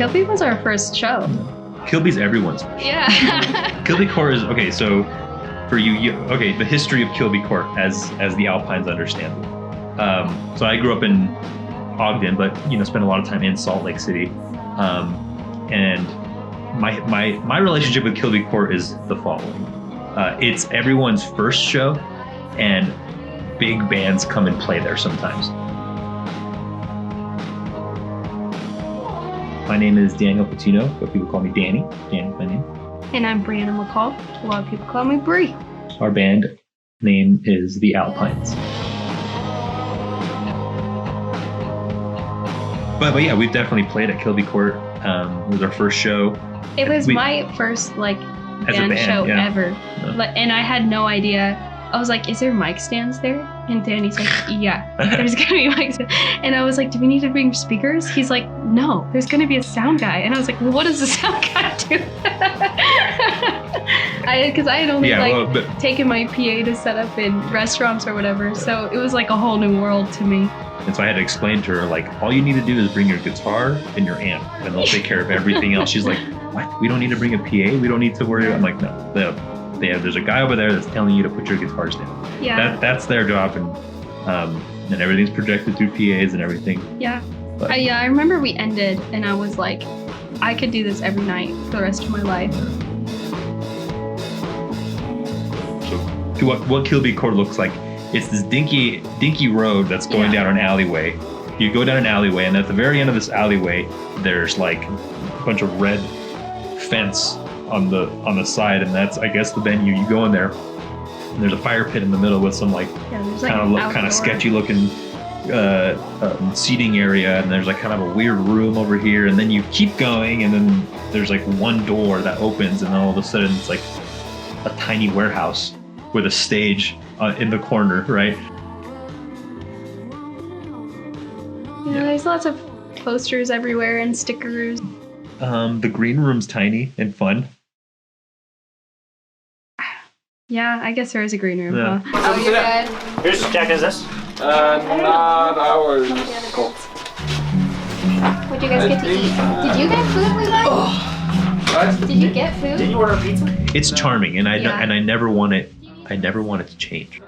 Kilby was our first show. Kilby's everyone's. Yeah. Kilby Court is, okay, so for okay, the history of Kilby Court as the Alpines understand it. So I grew up in Ogden, but, spent a lot of time in Salt Lake City. And my relationship with Kilby Court is the following. It's everyone's first show, and big bands come and play there sometimes. My name is Daniel Patino, but people call me Danny. Danny's my name. And I'm Brianna McCall. A lot of people call me Brie. Our band name is the Alpines. But yeah, we've definitely played at Kilby Court. It was our first show. It was my first band show ever. Yeah. And I had no idea. I was like, is there mic stands there? And Danny's like, yeah, there's going to be mic stands. And I was like, do we need to bring speakers? He's like, no, there's going to be a sound guy. And I was like, well, what does the sound guy do? Because I had only taken my PA to set up in restaurants or whatever. So it was like a whole new world to me. And so I had to explain to her, all you need to do is bring your guitar and your amp, and they'll take care of everything else. She's like, what? We don't need to bring a PA? We don't need to worry about it? I'm like, no. There's a guy over there that's telling you to put your guitars down. Yeah. That's their job, and everything's projected through PAs and everything. Yeah. I remember we ended, and I was like, I could do this every night for the rest of my life. So what Kilby Court looks like, it's this dinky road that's going down an alleyway. You go down an alleyway, and at the very end of this alleyway, there's a bunch of red fence on the side, and that's, I guess, the venue. You go in there, and there's a fire pit in the middle with some kind of sketchy looking seating area, and there's kind of a weird room over here, and then you keep going, and then there's one door that opens, and then all of a sudden it's a tiny warehouse with a stage in the corner, right? Yeah, there's lots of posters everywhere and stickers. The green room's tiny and fun. Yeah, I guess there is a green room, huh? Oh, you're good. Whose jacket is this? Not ours. Cool. What'd you guys get to eat? Did you get food, Levi? What? Did you get food? Did you order pizza? It's charming, and I never want it to change.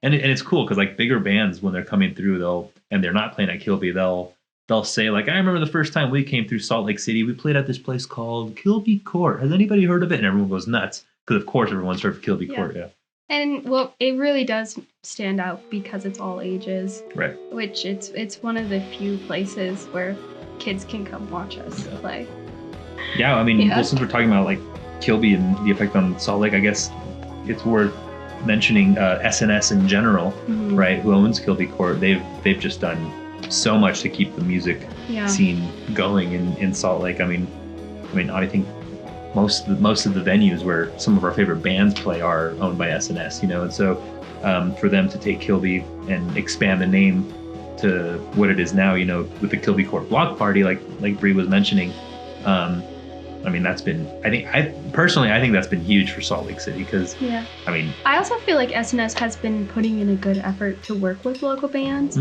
And it's cool because bigger bands, when they're coming through, and they're not playing at Kilby, they'll say I remember the first time we came through Salt Lake City, we played at this place called Kilby Court. Has anybody heard of it? And everyone goes nuts because of course everyone's heard of Kilby Court. Yeah. And it really does stand out because it's all ages. Right. Which it's one of the few places where kids can come watch us play. Yeah, well, since we're talking about Kilby and the effect on Salt Lake, I guess it's worth mentioning SNS in general, right? Who owns Kilby Court? They've just done so much to keep the music scene going in Salt Lake. I think most of the venues where some of our favorite bands play are owned by SNS, and so for them to take Kilby and expand the name to what it is now, with the Kilby Court Block Party, like Brie was mentioning, that's been, I think that's been huge for Salt Lake City because, I also feel like SNS has been putting in a good effort to work with local bands.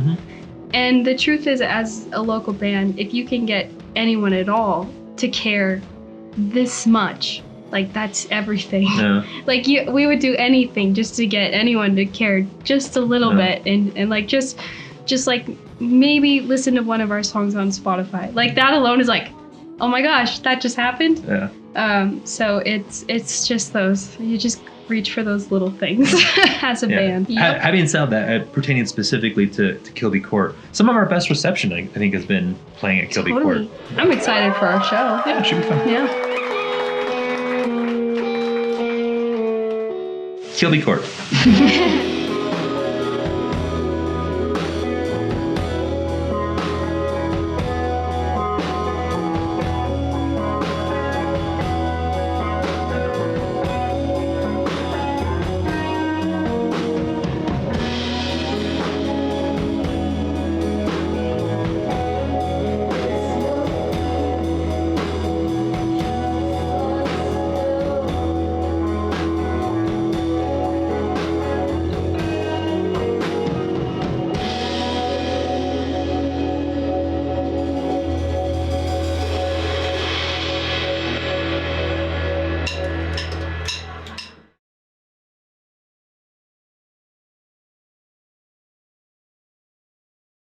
And the truth is, as a local band, if you can get anyone at all to care this much, that's everything. Yeah. We would do anything just to get anyone to care just a little bit, and just maybe listen to one of our songs on Spotify. That alone is oh my gosh, that just happened. Yeah. So it's just those, you just reach for those little things as a band. Yep. Having said that, pertaining specifically to Kilby Court, some of our best reception, I think, has been playing at Kilby Court. I'm excited for our show. Yeah, it should be fun. Yeah. Kilby Court.